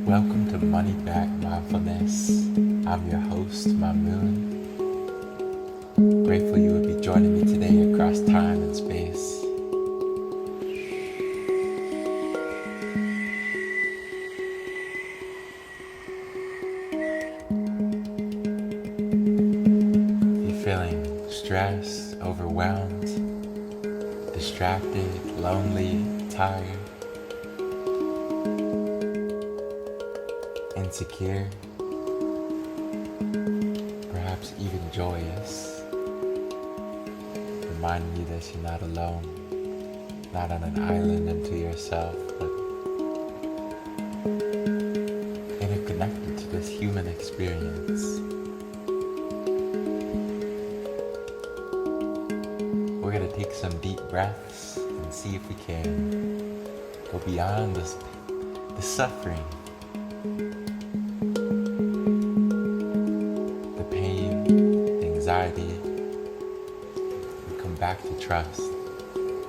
Welcome to Money Back Mindfulness. I'm your host, my moon. Grateful you would be joining me today across time and space. If you're feeling stressed, overwhelmed, distracted, lonely, tired, insecure, perhaps even joyous, reminding you that you're not alone, not on an island unto yourself, but interconnected to this human experience. We're going to take some deep breaths and see if we can go beyond the suffering, anxiety, and come back to trust,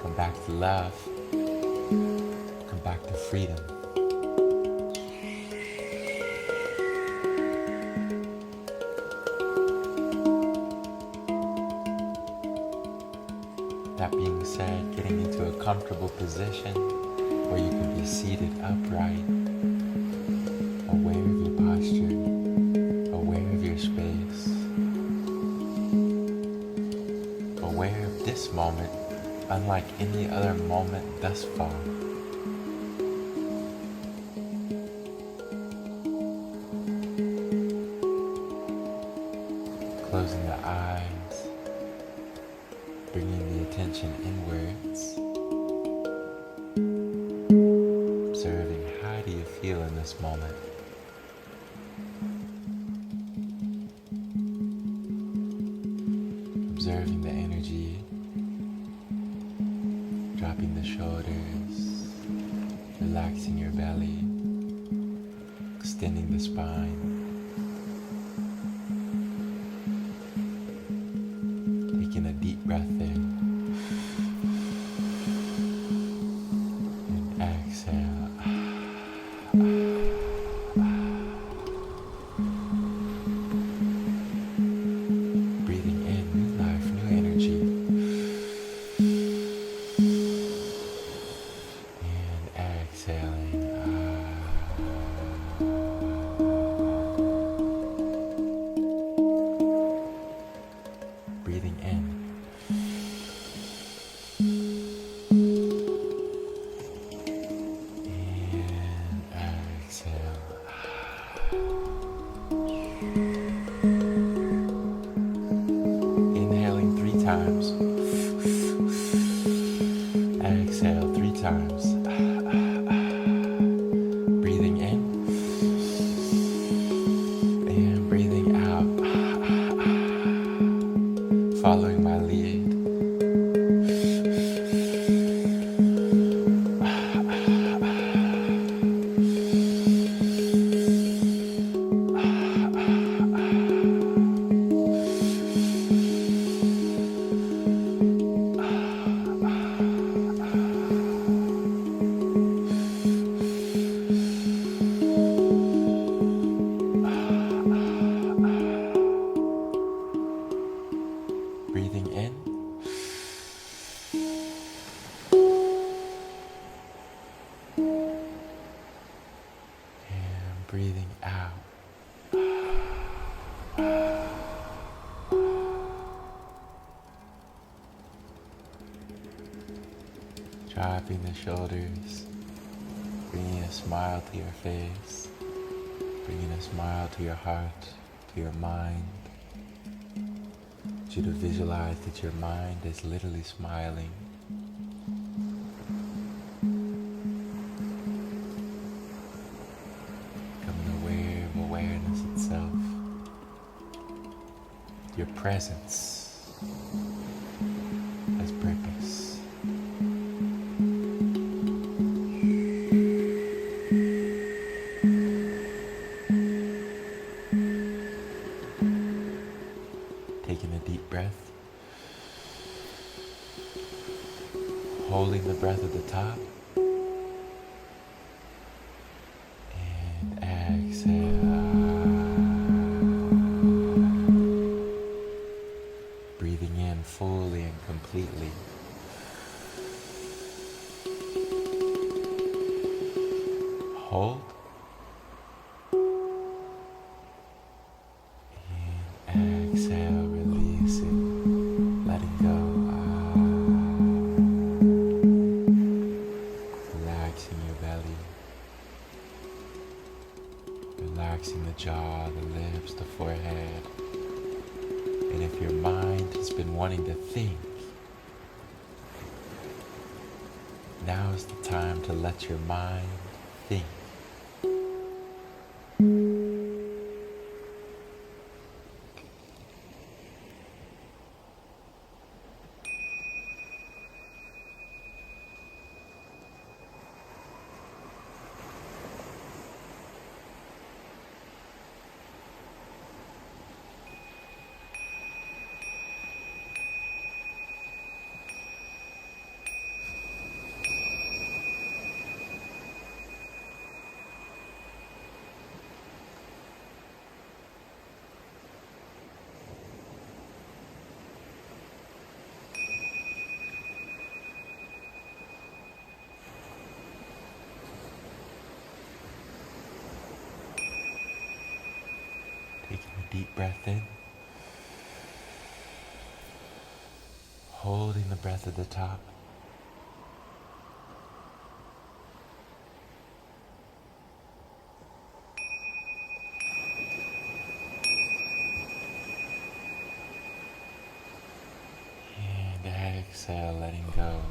come back to love, come back to freedom. That being said, getting into a comfortable position where you can be seated upright, aware of your posture, aware of your space, aware of this moment unlike any other moment thus far. Closing the eyes, bringing the attention inwards, observing how do you feel in this moment. Observing the energy, dropping the shoulders, relaxing your belly, extending the spine, taking a deep breath in, and exhale. Breathing in and exhale. Inhaling 3 times. Exhale 3 times. Breathing in and breathing out. Following my lead. Dropping the shoulders, bringing a smile to your face, bringing a smile to your heart, to your mind. I want you to visualize that your mind is literally smiling. Becoming aware of awareness itself. Your presence has purpose. Taking a deep breath, holding the breath at the top, and exhale. Breathing in fully and completely. Hold. And exhale, releasing, letting go. Relaxing your belly. Relaxing the jaw, the lips, the forehead. And if your mind has been wanting to think, now is the time to let your mind think. Taking a deep breath in. Holding the breath at the top. And exhale, letting go.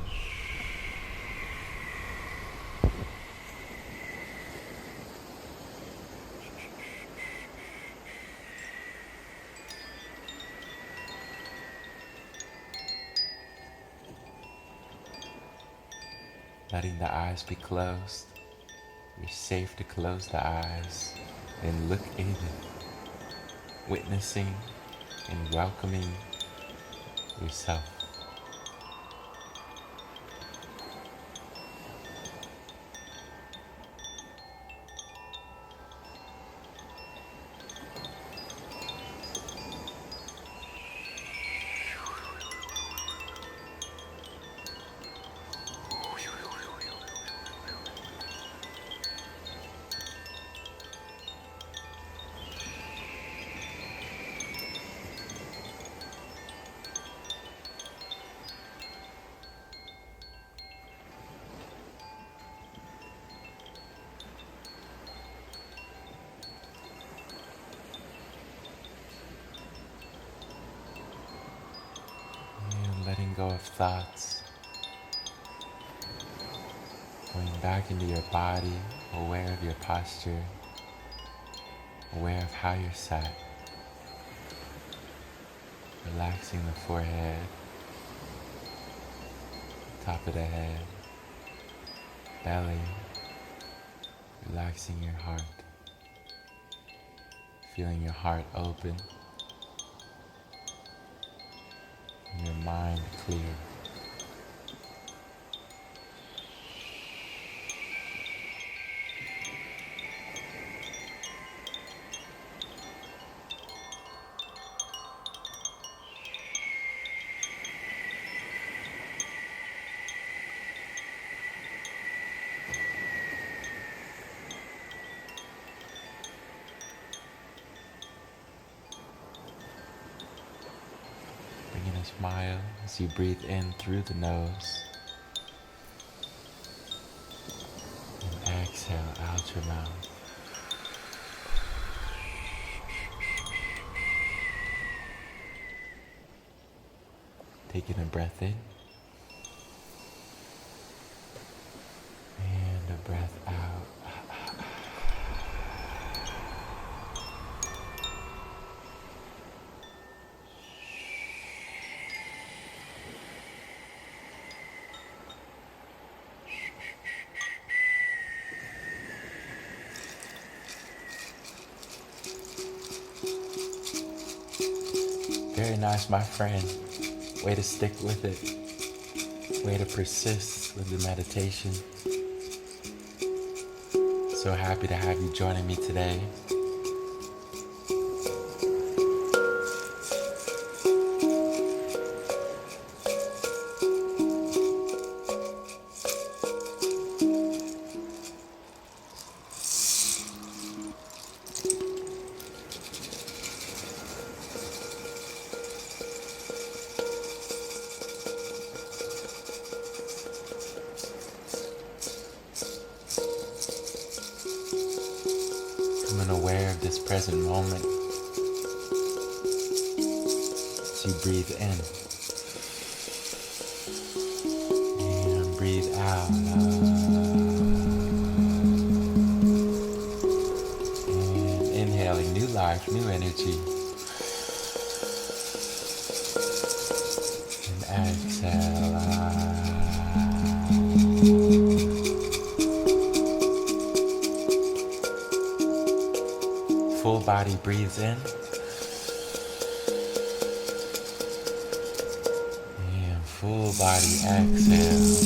Letting the eyes be closed. You're safe to close the eyes and look in, witnessing and welcoming yourself. Letting go of thoughts, going back into your body, aware of your posture, aware of how you're sat, relaxing the forehead, top of the head, belly, relaxing your heart, feeling your heart open, your mind clear. a smile as you breathe in through the nose and exhale out your mouth. Taking a breath in and a breath out. Very nice, my friend. Way to stick with it. Way to persist with the meditation. So happy to have you joining me today. Becoming aware of this present moment as you breathe in and breathe out. And inhaling new life, new energy. And exhale. Full body breathes in and full body exhales.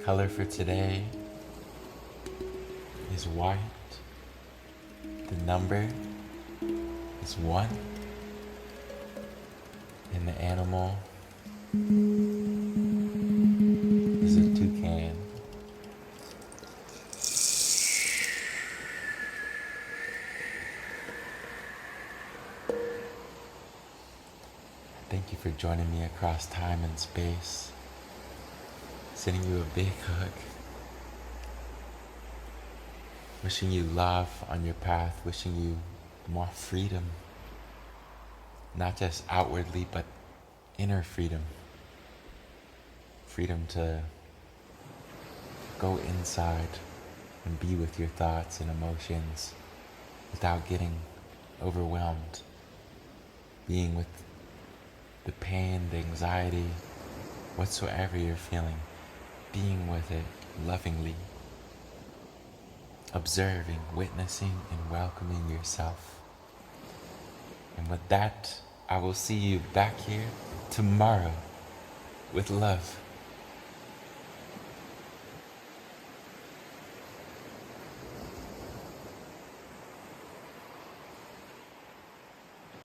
Color for today is white. The number is 1. And the animal is a toucan. Thank you for joining me across time and space. Sending you a big hug. Wishing you love on your path. Wishing you more freedom. Not just outwardly, but inner freedom. Freedom to go inside and be with your thoughts and emotions without getting overwhelmed. Being with the pain, the anxiety, whatsoever you're feeling. Being with it lovingly. Observing, witnessing, and welcoming yourself. And with that, I will see you back here tomorrow with love.